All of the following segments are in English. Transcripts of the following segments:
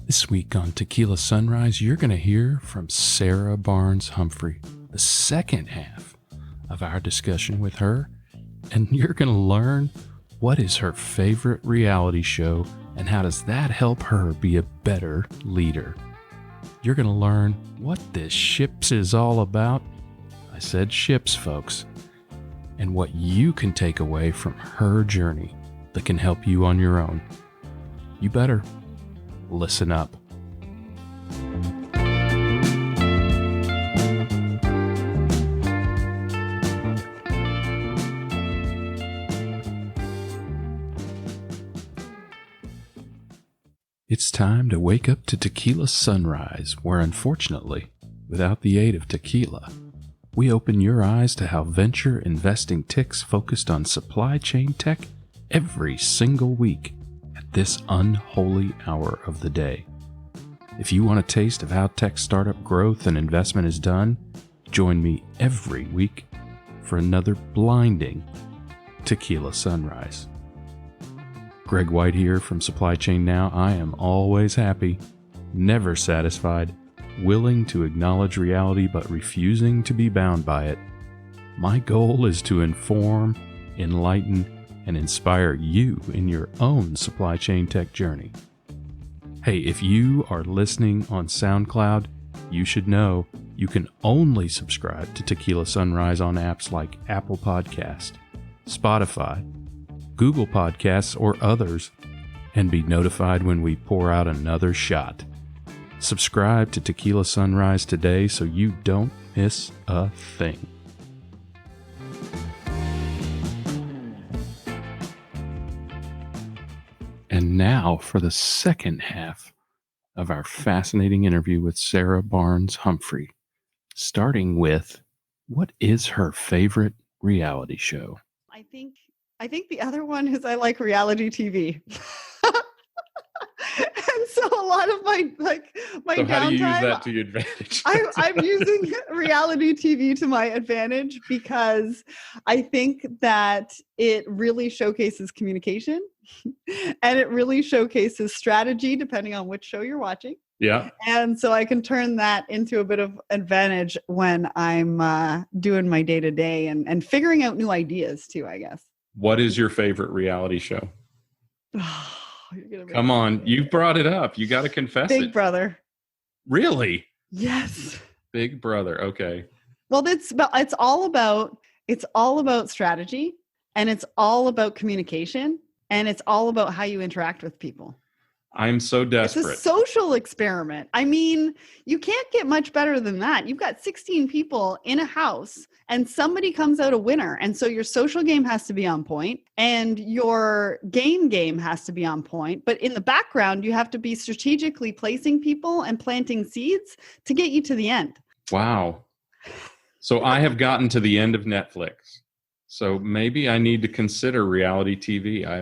This week on Tequila Sunrise, you're going to hear from Sarah Barnes-Humphrey, the second half of our discussion with her, and you're going to learn what is her favorite reality show and how does that help her be a better leader. You're going to learn what this SHIPZ is all about. I said SHIPZ, folks, and what you can take away from her journey that can help you on your own. You better listen up. It's time to wake up to Tequila Sunrise, where unfortunately, without the aid of tequila, we open your eyes to how venture investing ticks focused on supply chain tech every single week at this unholy hour of the day. If you want a taste of how tech startup growth and investment is done, join me every week for another blinding Tequila Sunrise. Greg White here from Supply Chain Now. I am always happy, never satisfied, willing to acknowledge reality but refusing to be bound by it. My goal is to inform, enlighten, and inspire you in your own supply chain tech journey. Hey, if you are listening on SoundCloud, you should know you can only subscribe to Tequila Sunrise on apps like Apple Podcast, Spotify, Google Podcasts, or others, and be notified when we pour out another shot. Subscribe to Tequila Sunrise today so you don't miss a thing. And now for the second half of our fascinating interview with Sarah Barnes-Humphrey, starting with, what is her favorite reality show? I think the other one is I like reality TV. And so a lot of my So downtime, how do you use that to your advantage? I'm using reality TV to my advantage because I think that it really showcases communication and it really showcases strategy depending on which show you're watching. Yeah. And so I can turn that into a bit of advantage when I'm doing my day-to-day and figuring out new ideas too, I guess. What is your favorite reality show? You're Come on, you brought it up. You got to confess it. Big Brother. Really? Yes. Big Brother. Okay. Well, it's all about strategy, and it's all about communication, and it's all about how you interact with people. I'm so desperate. It's a social experiment. I mean, you can't get much better than that. You've got 16 people in a house and somebody comes out a winner. And so your social game has to be on point and your game has to be on point. But in the background, you have to be strategically placing people and planting seeds to get you to the end. Wow. So I have gotten to the end of Netflix. So maybe I need to consider reality TV. I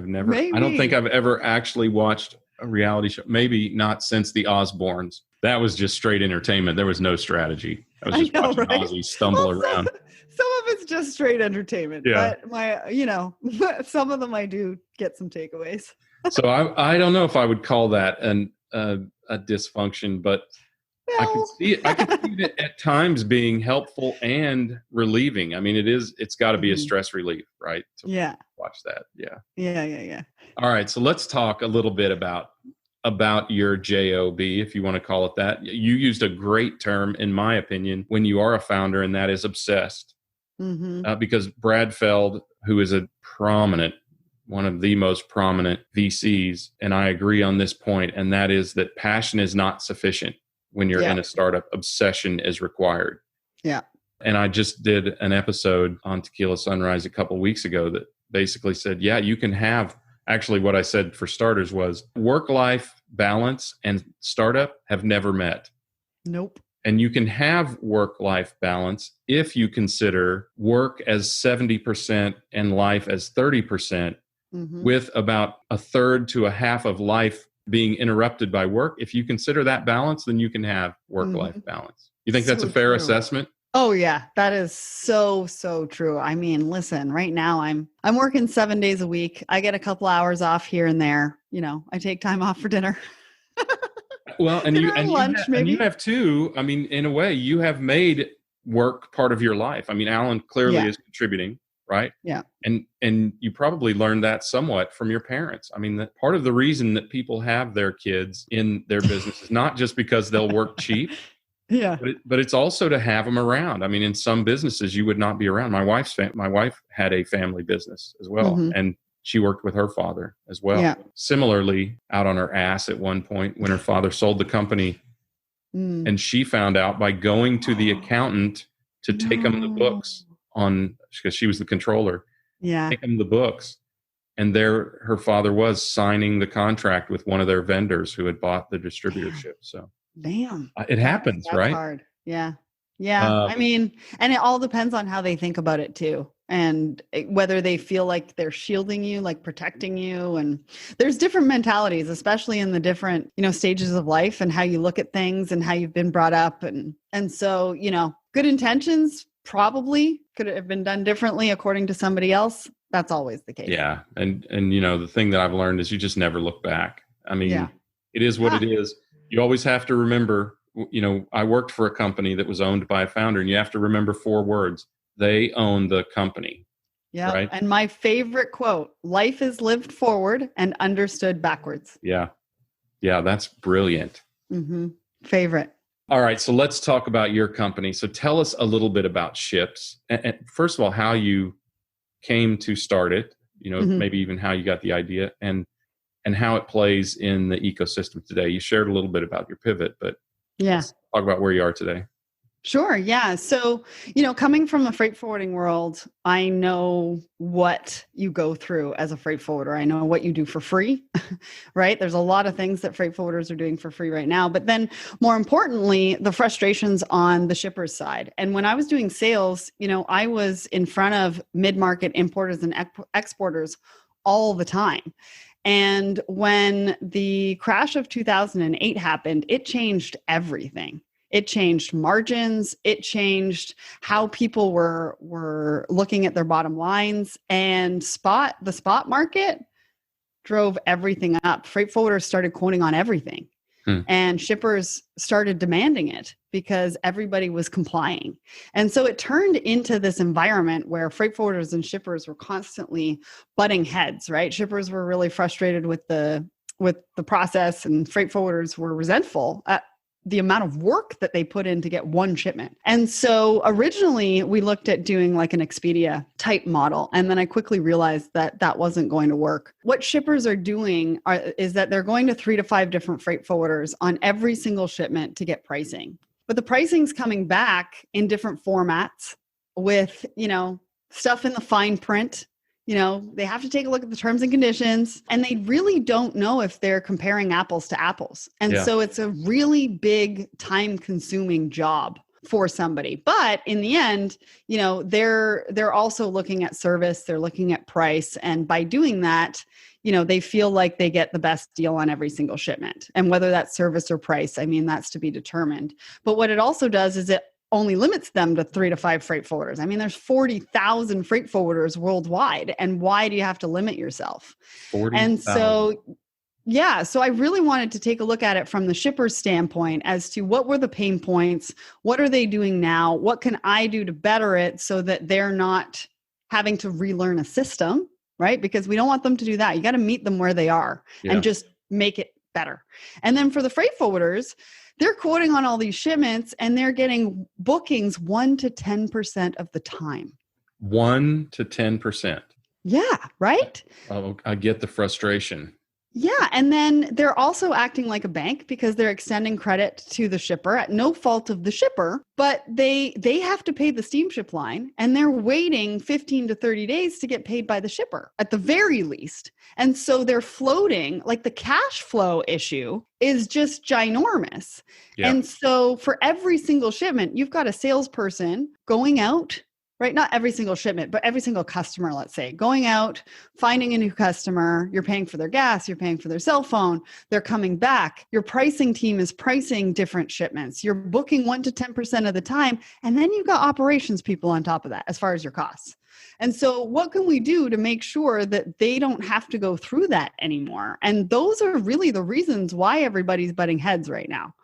don't think I've ever actually watched a reality show. Maybe not since the Osbournes. That was just straight entertainment. There was no strategy. I was just watching Ozzy stumble around. Some of it's just straight entertainment. Yeah. But some of them I do get some takeaways. So I don't know if I would call that a dysfunction, but No. I can see it at times being helpful and relieving. I mean, it's got to be a stress relief, right? Yeah. Watch that. Yeah. Yeah. All right. So let's talk a little bit about your job, if you want to call it that. You used a great term, in my opinion, when you are a founder, and that is obsessed. Mm-hmm. Because Brad Feld, who is one of the most prominent VCs, and I agree on this point, and that is that passion is not sufficient when you're in a startup. Obsession is required. Yeah. And I just did an episode on Tequila Sunrise a couple of weeks ago that basically said, yeah, you can have, actually what I said for starters was work-life balance and startup have never met. Nope. And you can have work-life balance if you consider work as 70% and life as 30%, with about a third to a half of life being interrupted by work. If you consider that balance, then you can have work-life balance. You think that's a fair assessment? Oh yeah, that is so true. I mean, listen, right now I'm working 7 days a week. I get a couple hours off here and there. You know, I take time off for dinner. Well, and Dinner and lunch, and you maybe. have too. I mean, in a way, you have made work part of your life. I mean, Alan clearly Yeah. is contributing, right? Yeah. And you probably learned that somewhat from your parents. I mean, that part of the reason that people have their kids in their business is not just because they'll work cheap, Yeah. but it's also to have them around. I mean, in some businesses you would not be around. My wife had a family business as well, Mhm. and she worked with her father as well. Yeah. Similarly, out on her ass at one point when her father sold the company, Mm. and she found out by going to the accountant to take him the No. books on, because she was the controller, Yeah. take him the books. And there, her father was signing the contract with one of their vendors who had bought the distributorship. So Damn. it happens, That's right? hard. Yeah. Yeah. Um, I mean, and it all depends on how they think about it too. And whether they feel like they're shielding you, like protecting you. And there's different mentalities, especially in the different, stages of life and how you look at things and how you've been brought up. And so, good intentions probably could have been done differently according to somebody else. That's always the case. Yeah. And the thing that I've learned is you just never look back. I mean, It is what it is. You always have to remember, I worked for a company that was owned by a founder, and you have to remember 4 words. They own the company. Yeah. Right? And my favorite quote, life is lived forward and understood backwards. Yeah. Yeah. That's brilliant. Mm-hmm. Favorite. All right. So let's talk about your company. So tell us a little bit about SHIPZ. And first of all, how you came to start it, maybe even how you got the idea and how it plays in the ecosystem today. You shared a little bit about your pivot, but let's talk about where you are today. Sure. Yeah. So, coming from the freight forwarding world, I know what you go through as a freight forwarder. I know what you do for free, right? There's a lot of things that freight forwarders are doing for free right now. But then more importantly, the frustrations on the shipper's side. And when I was doing sales, I was in front of mid-market importers and exporters all the time. And when the crash of 2008 happened, it changed everything. It changed margins. It changed how people were looking at their bottom lines, and the spot market drove everything up. Freight forwarders started quoting on everything, and shippers started demanding it because everybody was complying. And so it turned into this environment where freight forwarders and shippers were constantly butting heads, right? Shippers were really frustrated with the process, and freight forwarders were resentful at the amount of work that they put in to get one shipment. And so originally we looked at doing like an Expedia type model. And then I quickly realized that that wasn't going to work. What shippers are doing is that they're going to 3 to 5 different freight forwarders on every single shipment to get pricing. But the pricing's coming back in different formats with, stuff in the fine print. They have to take a look at the terms and conditions, and they really don't know if they're comparing apples to apples. And so it's a really big time-consuming job for somebody. But in the end, they're also looking at service, they're looking at price. And by doing that, they feel like they get the best deal on every single shipment. And whether that's service or price, that's to be determined. But what it also does is it only limits them to 3 to 5 freight forwarders. There's 40,000 freight forwarders worldwide. And why do you have to limit yourself? 40,000. And so I really wanted to take a look at it from the shipper's standpoint as to what were the pain points? What are they doing now? What can I do to better it so that they're not having to relearn a system, right? Because we don't want them to do that. You got to meet them where they are and just make it better. And then for the freight forwarders, they're quoting on all these shipments and they're getting bookings 1 to 10% of the time. 1 to 10%. Yeah, right? Oh, I get the frustration. Yeah. And then they're also acting like a bank because they're extending credit to the shipper at no fault of the shipper, but they have to pay the steamship line and they're waiting 15 to 30 days to get paid by the shipper at the very least. And so they're floating, like the cash flow issue is just ginormous. Yeah. And so for every single shipment, you've got a salesperson going out, right? Not every single shipment, but every single customer, let's say, going out, finding a new customer, you're paying for their gas, you're paying for their cell phone, they're coming back. Your pricing team is pricing different shipments. You're booking 1 to 10% of the time. And then you've got operations people on top of that as far as your costs. And so what can we do to make sure that they don't have to go through that anymore? And those are really the reasons why everybody's butting heads right now.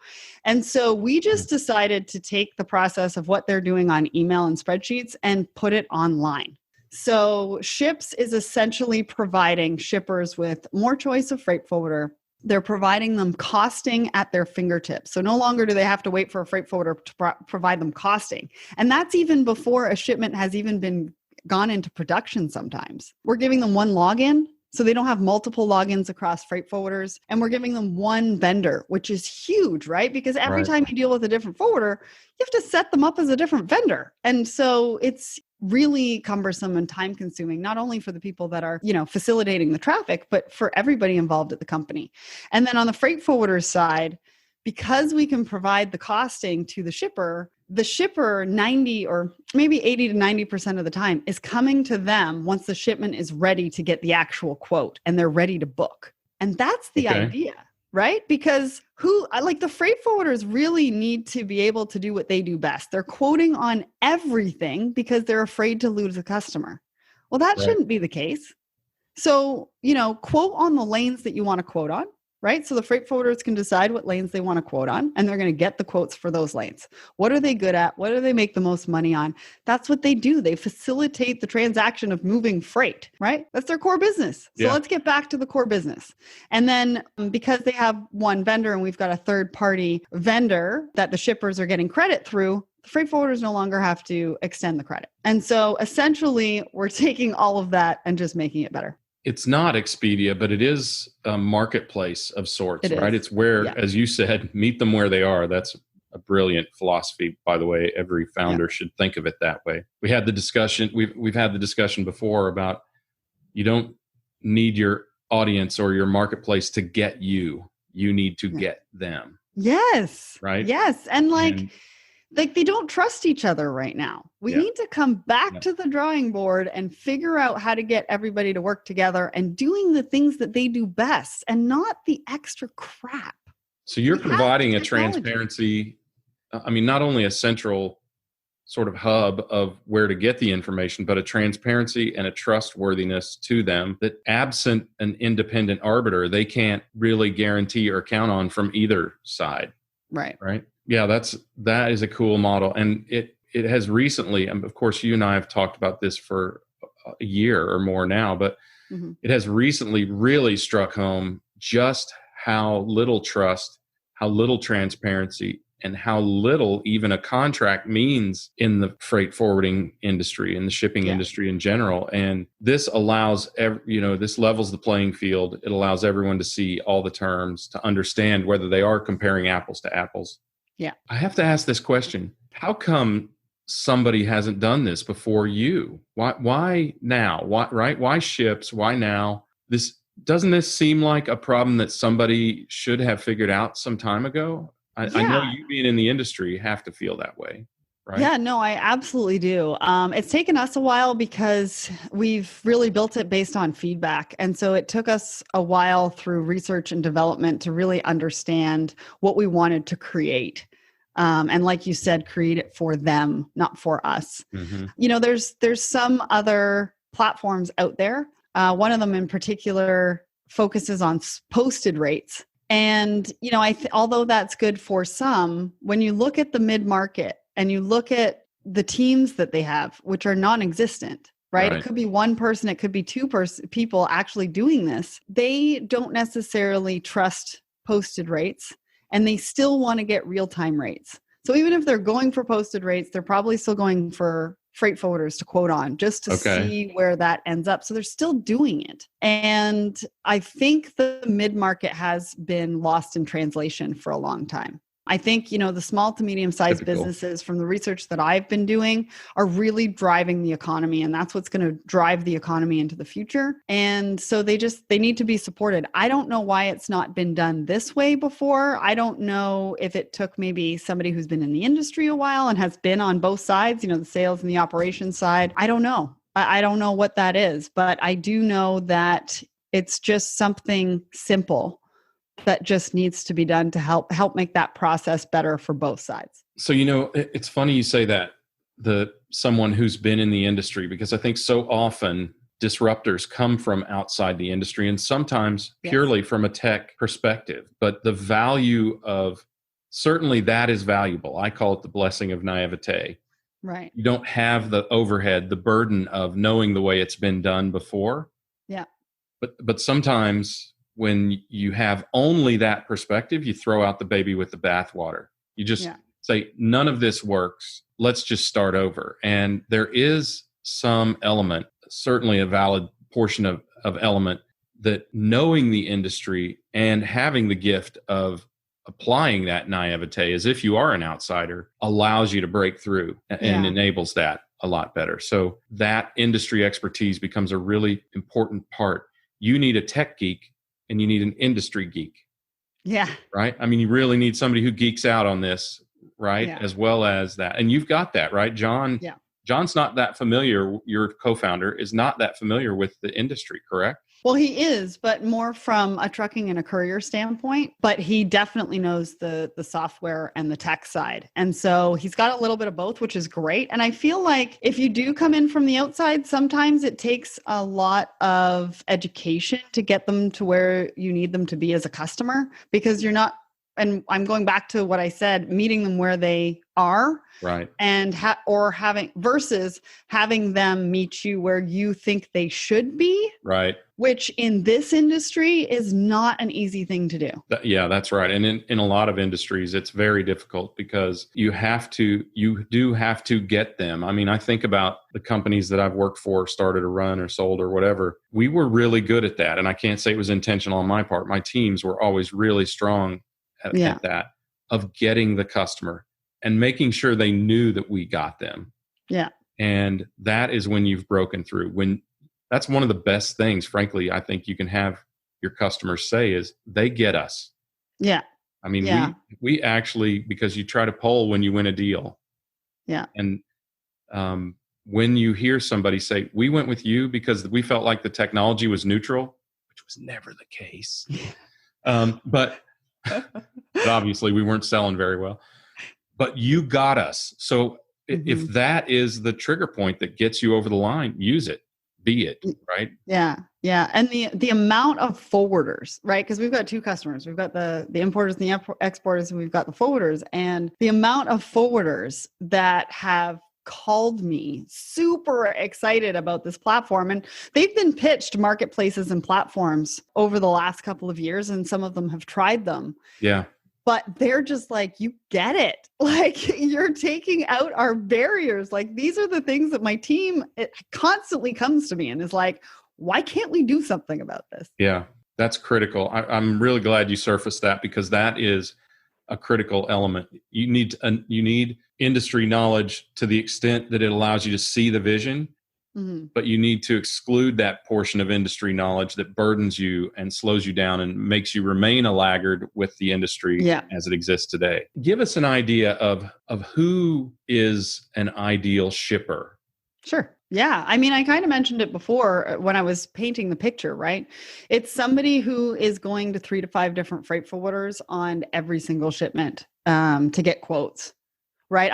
And so we just decided to take the process of what they're doing on email and spreadsheets and put it online. So SHIPZ is essentially providing shippers with more choice of freight forwarder. They're providing them costing at their fingertips. So no longer do they have to wait for a freight forwarder to provide them costing. And that's even before a shipment has even been gone into production sometimes. We're giving them one login, so they don't have multiple logins across freight forwarders. And we're giving them one vendor, which is huge, right? Because every time you deal with a different forwarder, you have to set them up as a different vendor. And so it's really cumbersome and time consuming, not only for the people that are, facilitating the traffic, but for everybody involved at the company. And then on the freight forwarder side, because we can provide the costing to the shipper 90 or maybe 80 to 90% of the time is coming to them once the shipment is ready to get the actual quote and they're ready to book. And that's the idea, right? Because the freight forwarders really need to be able to do what they do best. They're quoting on everything because they're afraid to lose a customer. Well, that shouldn't be the case. So, quote on the lanes that you want to quote on. Right? So the freight forwarders can decide what lanes they want to quote on, and they're going to get the quotes for those lanes. What are they good at? What do they make the most money on? That's what they do. They facilitate the transaction of moving freight, right? That's their core business. So let's get back to the core business. And then because they have one vendor and we've got a third party vendor that the shippers are getting credit through, the freight forwarders no longer have to extend the credit. And so essentially we're taking all of that and just making it better. It's not Expedia, but it is a marketplace of sorts, right? It's where, as you said, meet them where they are. That's a brilliant philosophy, by the way. Every founder should think of it that way. We had the discussion. We've had the discussion before about you don't need your audience or your marketplace to get you. You need to get them. Yes. Right. Yes. And they don't trust each other right now. We need to come back to the drawing board and figure out how to get everybody to work together and doing the things that they do best and not the extra crap. So you're providing a transparency, not only a central sort of hub of where to get the information, but a transparency and a trustworthiness to them that absent an independent arbiter, they can't really guarantee or count on from either side. Right. Right. Yeah, that is a cool model. And it has recently, and of course, you and I have talked about this for a year or more now, but it has recently really struck home just how little trust, how little transparency, and how little even a contract means in the freight forwarding industry, in the shipping industry in general. And this allows, this levels the playing field. It allows everyone to see all the terms, to understand whether they are comparing apples to apples. Yeah. I have to ask this question. How come somebody hasn't done this before you? Why now? Why SHIPZ? Why now? Doesn't this seem like a problem that somebody should have figured out some time ago? I know you being in the industry have to feel that way, right? Yeah, no, I absolutely do. It's taken us a while because we've really built it based on feedback. And so it took us a while through research and development to really understand what we wanted to create. And like you said, create it for them, not for us. There's some other platforms out there. One of them in particular focuses on posted rates. And, although that's good for some, when you look at the mid-market and you look at the teams that they have, which are non-existent, right? It could be one person, it could be two people actually doing this. They don't necessarily trust posted rates, and they still want to get real-time rates. So even if they're going for posted rates, they're probably still going for freight forwarders to quote on just to see where that ends up. So they're still doing it. And I think the mid-market has been lost in translation for a long time. I think, the small to medium-sized businesses, from the research that I've been doing, are really driving the economy. And that's what's going to drive the economy into the future. And so they need to be supported. I don't know why it's not been done this way before. I don't know if it took maybe somebody who's been in the industry a while and has been on both sides, the sales and the operations side. I don't know. I don't know what that is, but I do know that it's just something simple that just needs to be done to help make that process better for both sides. So, it's funny you say that. The someone who's been in the industry, because I think so often disruptors come from outside the industry and sometimes purely from a tech perspective. But the value of, certainly that is valuable. I call it the blessing of naivete. Right. You don't have the overhead, the burden of knowing the way it's been done before. Yeah. But sometimes when you have only that perspective, you throw out the baby with the bathwater. You just say, none of this works. Let's just start over. And there is some element, certainly a valid portion of element, that knowing the industry and having the gift of applying that naivete as if you are an outsider allows you to break through and enables that a lot better. So that industry expertise becomes a really important part. You need a tech geek and you need an industry geek. Yeah. Right? I mean, you really need somebody who geeks out on this, right? Yeah. As well as that. And you've got that, right? John's not that familiar. Your co-founder is not that familiar with the industry, correct? Well, he is, but more from a trucking and a courier standpoint, but he definitely knows the software and the tech side. And so he's got a little bit of both, which is great. And I feel like if you do come in from the outside, sometimes it takes a lot of education to get them to where you need them to be as a customer, because you're not, and I'm going back to what I said, meeting them where they are. Right. And versus having them meet you where you think they should be. Right. Which in this industry is not an easy thing to do. Yeah, that's right. And in a lot of industries, it's very difficult because you do have to get them. I mean, I think about the companies that I've worked for, started or run or sold or whatever. We were really good at that. And I can't say it was intentional on my part. My teams were always really strong at that, of getting the customer and making sure they knew that we got them. Yeah. And that is when you've broken through. That's one of the best things, frankly, I think you can have your customers say is they get us. Yeah. I mean, we actually, because you try to poll when you win a deal. Yeah. And when you hear somebody say, we went with you because we felt like the technology was neutral, which was never the case. But obviously we weren't selling very well. But you got us. So if that is the trigger point that gets you over the line, use it. Be it, right? Yeah. Yeah. And the amount of forwarders, right? Because we've got two customers. We've got the importers and the exporters, and we've got the forwarders. And the amount of forwarders that have called me super excited about this platform. And they've been pitched marketplaces and platforms over the last couple of years, and some of them have tried them. Yeah. But they're just like, you get it. Like, you're taking out our barriers. Like, these are the things that my team, it constantly comes to me and is like, why can't we do something about this? Yeah, that's critical. I'm really glad you surfaced that, because that is a critical element. You need industry knowledge to the extent that it allows you to see the vision. Mm-hmm. But you need to exclude that portion of industry knowledge that burdens you and slows you down and makes you remain a laggard with the industry as it exists today. Give us an idea of who is an ideal shipper. Sure. Yeah. I mean, I kind of mentioned it before when I was painting the picture, right? It's somebody who is going to 3 to 5 different freight forwarders on every single shipment to get quotes. Right.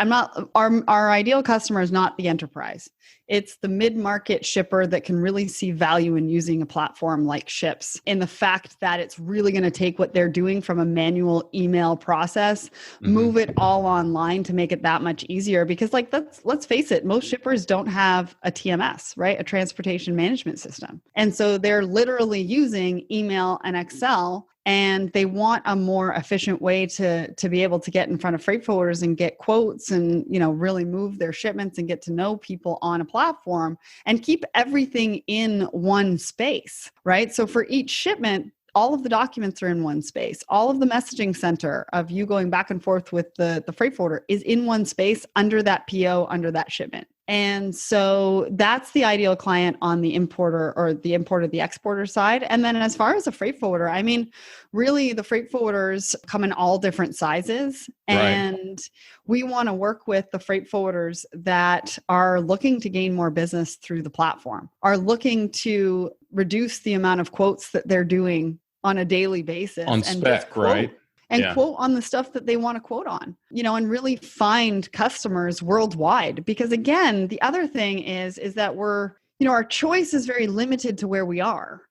Our ideal customer is not the enterprise. It's the mid-market shipper that can really see value in using a platform like SHIPZ, in the fact that it's really going to take what they're doing from a manual email process, move it all online to make it that much easier. Because let's face it, most shippers don't have a TMS, right? A transportation management system. And so they're literally using email and Excel, and they want a more efficient way to be able to get in front of freight forwarders and get quotes and, really move their shipments and get to know people on a platform and keep everything in one space, right? So for each shipment, all of the documents are in one space. All of the messaging center of you going back and forth with the freight forwarder is in one space under that PO, under that shipment. And so that's the ideal client on the importer or the exporter side. And then as far as a freight forwarder, I mean, really the freight forwarders come in all different sizes. And we want to work with the freight forwarders that are looking to gain more business through the platform, are looking to reduce the amount of quotes that they're doing on a daily basis. On spec, right? and quote on the stuff that they want to quote on, and really find customers worldwide. Because again, the other thing is that our choice is very limited to where we are.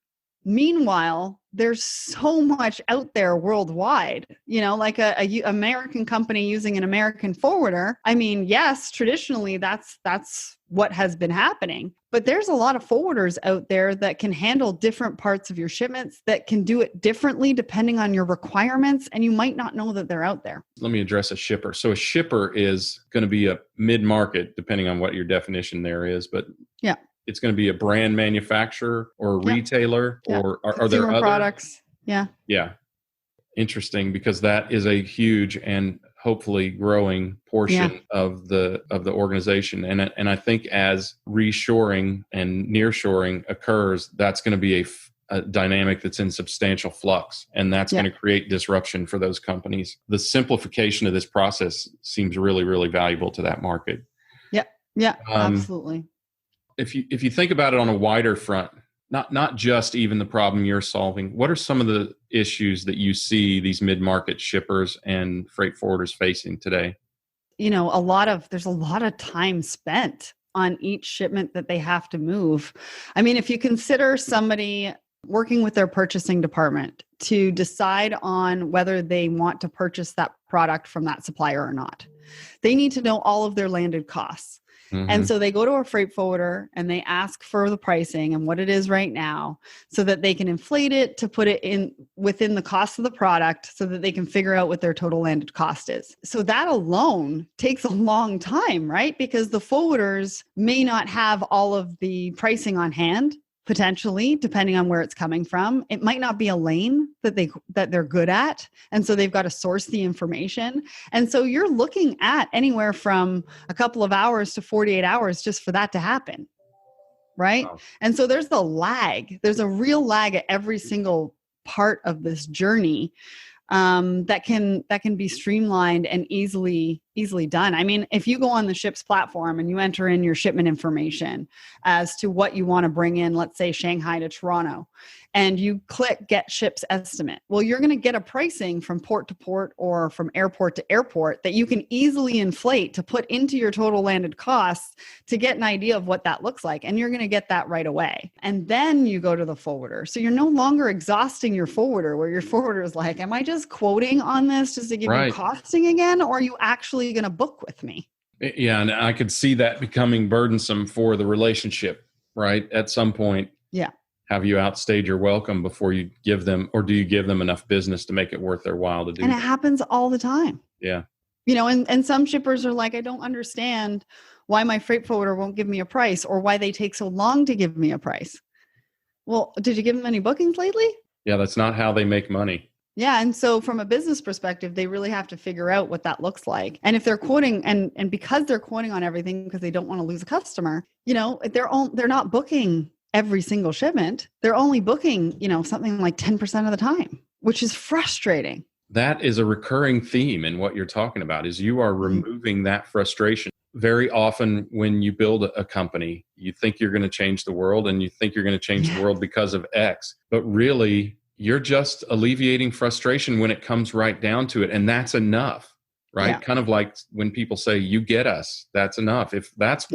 Meanwhile, there's so much out there worldwide, like a American company using an American forwarder. I mean, yes, traditionally that's what has been happening, but there's a lot of forwarders out there that can handle different parts of your shipments, that can do it differently depending on your requirements. And you might not know that they're out there. Let me address a shipper. So a shipper is going to be a mid-market, depending on what your definition there is, but yeah. It's going to be a brand manufacturer or a retailer, or are there other products? Yeah. Yeah. Interesting, because that is a huge and hopefully growing portion of the organization. And I think as reshoring and nearshoring occurs, that's going to be a dynamic that's in substantial flux, and that's going to create disruption for those companies. The simplification of this process seems really, really valuable to that market. Yeah, absolutely. If you think about it on a wider front, not just even the problem you're solving, what are some of the issues that you see these mid-market shippers and freight forwarders facing today? There's a lot of time spent on each shipment that they have to move. I mean, if you consider somebody working with their purchasing department to decide on whether they want to purchase that product from that supplier or not, they need to know all of their landed costs. Mm-hmm. And so they go to a freight forwarder and they ask for the pricing and what it is right now, so that they can inflate it to put it in within the cost of the product, so that they can figure out what their total landed cost is. So that alone takes a long time, right? Because the forwarders may not have all of the pricing on hand. Potentially, depending on where it's coming from. It might not be a lane that they're good at. And so they've got to source the information. And so you're looking at anywhere from a couple of hours to 48 hours just for that to happen. Right. Wow. And so there's the lag. There's a real lag at every single part of this journey that can be streamlined and easily done. I mean, if you go on the SHIPZ platform and you enter in your shipment information as to what you want to bring in, let's say Shanghai to Toronto, and you click get SHIPZ estimate, well, you're going to get a pricing from port to port or from airport to airport that you can easily inflate to put into your total landed costs to get an idea of what that looks like. And you're going to get that right away. And then you go to the forwarder. So you're no longer exhausting your forwarder, where your forwarder is like, am I just quoting on this just to give you costing again? Or are you actually going to book with me? Yeah. And I could see that becoming burdensome for the relationship, right? At some point. Yeah. Have you outstayed your welcome before you give them, or do you give them enough business to make it worth their while to do? And it happens all the time. Yeah. And some shippers are like, I don't understand why my freight forwarder won't give me a price, or why they take so long to give me a price. Well, did you give them any bookings lately? Yeah, that's not how they make money. Yeah. And so from a business perspective, they really have to figure out what that looks like. And if they're quoting, and because they're quoting on everything because they don't want to lose a customer, they're not booking every single shipment. They're only booking, something like 10% of the time, which is frustrating. That is a recurring theme in what you're talking about, is you are removing that frustration. Very often when you build a company, you think you're going to change the world, and you think you're going to change the world because of X, but really you're just alleviating frustration when it comes right down to it. And that's enough, right? Yeah. Kind of like when people say, you get us, that's enough. If that's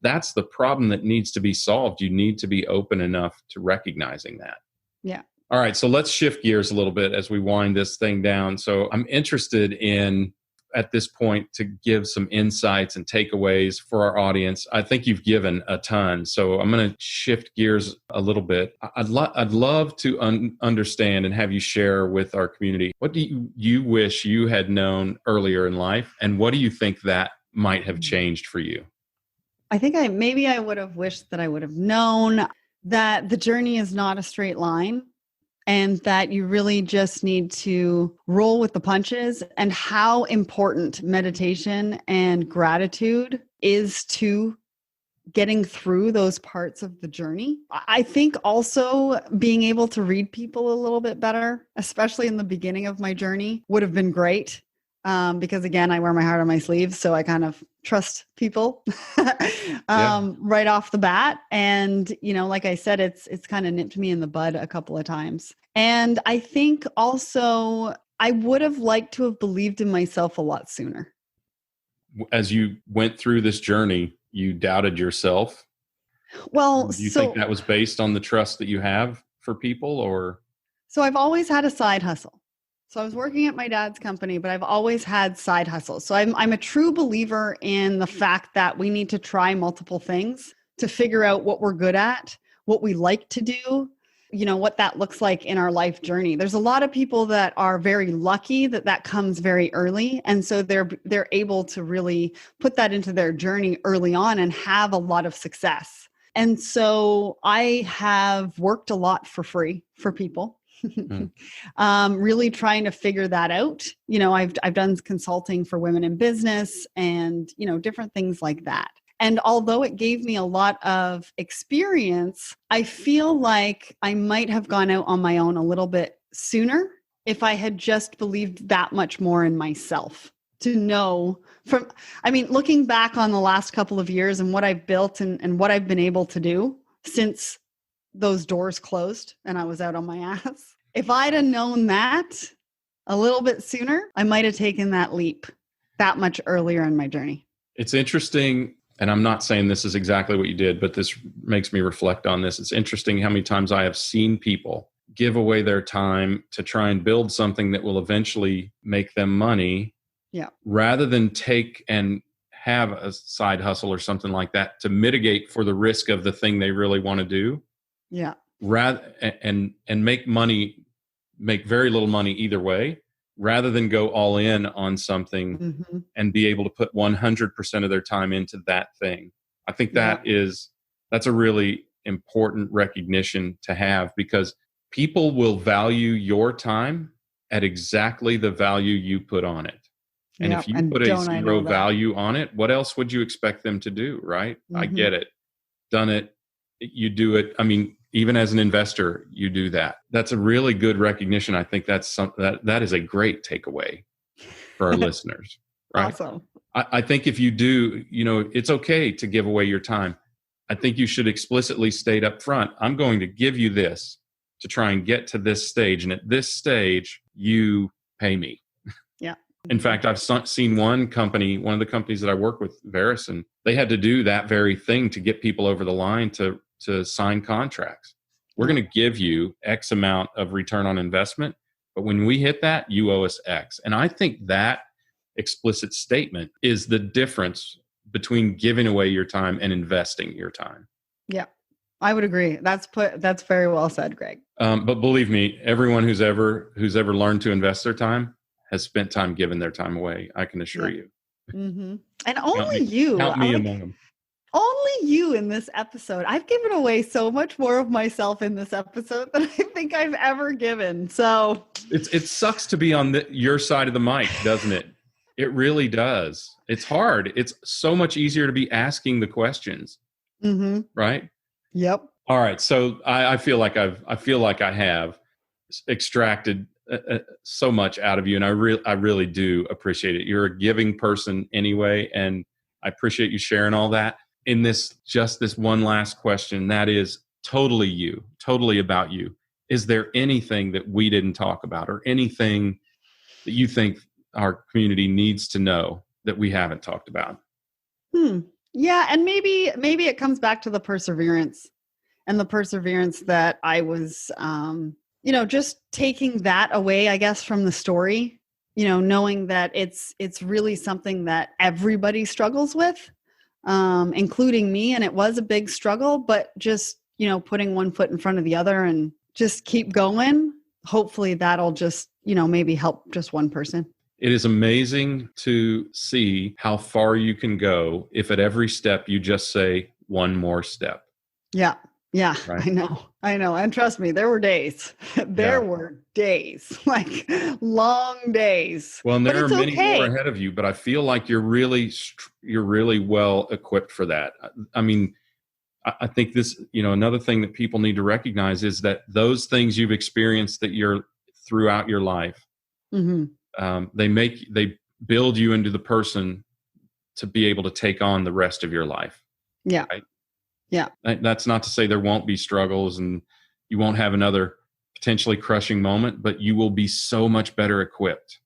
that's the problem that needs to be solved, you need to be open enough to recognizing that. Yeah. All right. So let's shift gears a little bit as we wind this thing down. So I'm interested in, at this point, to give some insights and takeaways for our audience. I think you've given a ton. So I'm going to shift gears a little bit. I'd love to understand and have you share with our community, what do you wish you had known earlier in life? And what do you think that might have changed for you? I think I would have wished that I would have known that the journey is not a straight line, and that you really just need to roll with the punches, and how important meditation and gratitude is to getting through those parts of the journey. I think also being able to read people a little bit better, especially in the beginning of my journey, would have been great. Because again, I wear my heart on my sleeve, so I kind of trust people right off the bat. And, like I said, it's kind of nipped me in the bud a couple of times. And I think also I would have liked to have believed in myself a lot sooner. As you went through this journey, you doubted yourself. Well, Do you think that was based on the trust that you have for people, or? So I've always had a side hustle. So I was working at my dad's company, but I've always had side hustles. So I'm a true believer in the fact that we need to try multiple things to figure out what we're good at, what we like to do, what that looks like in our life journey. There's a lot of people that are very lucky that comes very early. And so they're able to really put that into their journey early on and have a lot of success. And so I have worked a lot for free for people. Really trying to figure that out. I've done consulting for women in business and, different things like that. And although it gave me a lot of experience, I feel like I might have gone out on my own a little bit sooner if I had just believed that much more in myself to know looking back on the last couple of years and what I've built and what I've been able to do since those doors closed and I was out on my ass. If I'd have known that a little bit sooner, I might have taken that leap that much earlier in my journey. It's interesting. And I'm not saying this is exactly what you did, but this makes me reflect on this. It's interesting how many times I have seen people give away their time to try and build something that will eventually make them money, rather than take and have a side hustle or something like that to mitigate for the risk of the thing they really want to do. Yeah. And make very little money either way, rather than go all in on something and be able to put 100% of their time into that thing. I think that's a really important recognition to have, because people will value your time at exactly the value you put on it. And if you put a zero value on it, what else would you expect them to do, right? I get it. Done it. You do it. I mean, even as an investor, you do that. That's a really good recognition. I think that's that is a great takeaway for our listeners, right? Awesome. I think if you do, it's okay to give away your time. I think you should explicitly state up front, I'm going to give you this to try and get to this stage. And at this stage, you pay me. Yeah. In fact, I've seen one of the companies that I work with, Verison, they had to do that very thing to get people over the line to sign contracts. We're going to give you X amount of return on investment, but when we hit that, you owe us X. And I think that explicit statement is the difference between giving away your time and investing your time. Yeah, I would agree. That's very well said, Greg. But believe me, everyone who's ever learned to invest their time has spent time giving their time away. I can assure you. Mm-hmm. And only you. Count me among them. Only you in this episode. I've given away so much more of myself in this episode than I think I've ever given. So it sucks to be on your side of the mic, doesn't it? It really does. It's hard. It's so much easier to be asking the questions, right? Yep. All right. So I feel like I have extracted so much out of you, and I really do appreciate it. You're a giving person anyway, and I appreciate you sharing all that. In this one last question, that is totally about you. Is there anything that we didn't talk about, or anything that you think our community needs to know that we haven't talked about? Yeah. And maybe it comes back to the perseverance that I was, just taking that away, I guess, from the story, knowing that it's really something that everybody struggles with, including me. And it was a big struggle, but just, putting one foot in front of the other and just keep going. Hopefully that'll just, maybe help just one person. It is amazing to see how far you can go if at every step you just say one more step. Yeah. Yeah, right? I know. And trust me, there were days. Were days, like long days. Well, and there are many more ahead of you, but I feel like you're really well equipped for that. I mean, I think this, another thing that people need to recognize is that those things you've experienced that you're throughout your life, they build you into the person to be able to take on the rest of your life. Yeah. Right? Yeah. That's not to say there won't be struggles and you won't have another potentially crushing moment, but you will be so much better equipped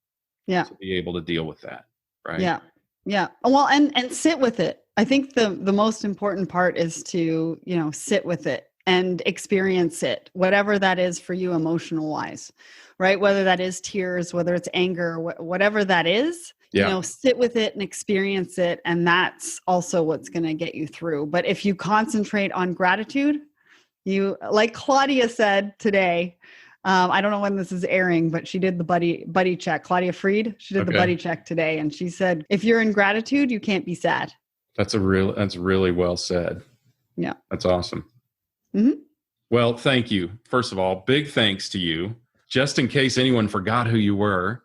to be able to deal with that. Right. Yeah. Yeah. Well, and sit with it. I think the most important part is to, sit with it and experience it, whatever that is for you emotional wise, right? Whether that is tears, whether it's anger, whatever that is, sit with it and experience it. And that's also what's going to get you through. But if you concentrate on gratitude, like Claudia said today, I don't know when this is airing, but she did the buddy check. Claudia Fried, she did the buddy check today. And she said, if you're in gratitude, you can't be sad. That's really well said. Yeah. That's awesome. Mm-hmm. Well, thank you. First of all, big thanks to you. Just in case anyone forgot who you were,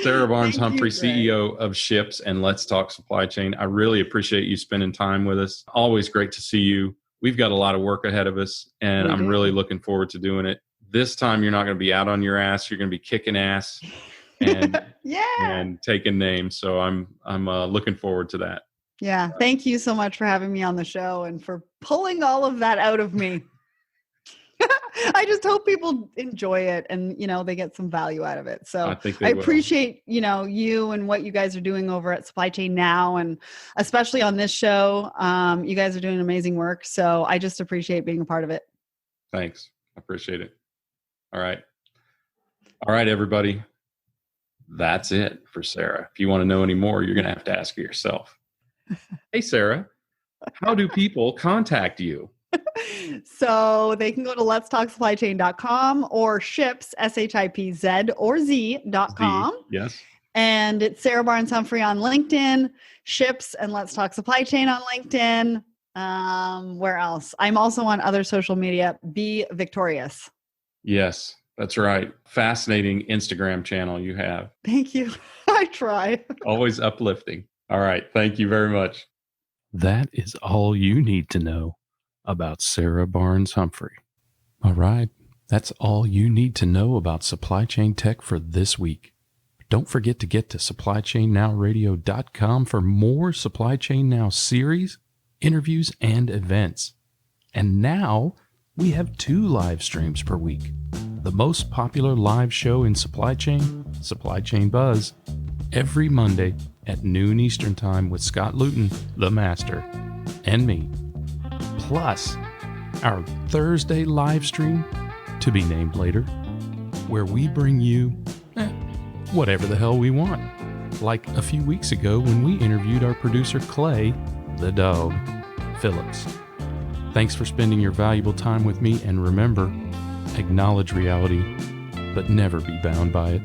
Sarah Barnes-Humphrey, CEO of SHIPZ and Let's Talk Supply Chain. I really appreciate you spending time with us. Always great to see you. We've got a lot of work ahead of us, and I'm really looking forward to doing it. This time, you're not going to be out on your ass. You're going to be kicking ass and and taking names. So I'm looking forward to that. Yeah. Thank you so much for having me on the show and for pulling all of that out of me. I just hope people enjoy it and, they get some value out of it. So I appreciate, you and what you guys are doing over at Supply Chain Now, and especially on this show. You guys are doing amazing work. So I just appreciate being a part of it. Thanks. I appreciate it. All right, everybody. That's it for Sarah. If you want to know any more, you're going to have to ask her yourself. Hey, Sarah, how do people contact you? So they can go to letstalksupplychain.com or SHIPZ, SHIPZ or Z.com. Yes. And it's Sarah Barnes-Humphrey on LinkedIn, SHIPZ and Let's Talk Supply Chain on LinkedIn. Where else? I'm also on other social media. Be victorious. Yes, that's right. Fascinating Instagram channel you have. Thank you. I try. Always uplifting. All right. Thank you very much. That is all you need to know about Sarah Barnes-Humphrey. All right. That's all you need to know about supply chain tech for this week. Don't forget to get to supplychainnowradio.com for more Supply Chain Now series, interviews, and events. And now we have 2 live streams per week. The most popular live show in Supply Chain Buzz, every Monday at noon Eastern Time with Scott Luton, the Master, and me. Plus, our Thursday live stream, to be named later, where we bring you whatever the hell we want. Like a few weeks ago when we interviewed our producer Clay, the dog, Phillips. Thanks for spending your valuable time with me, and remember, acknowledge reality, but never be bound by it.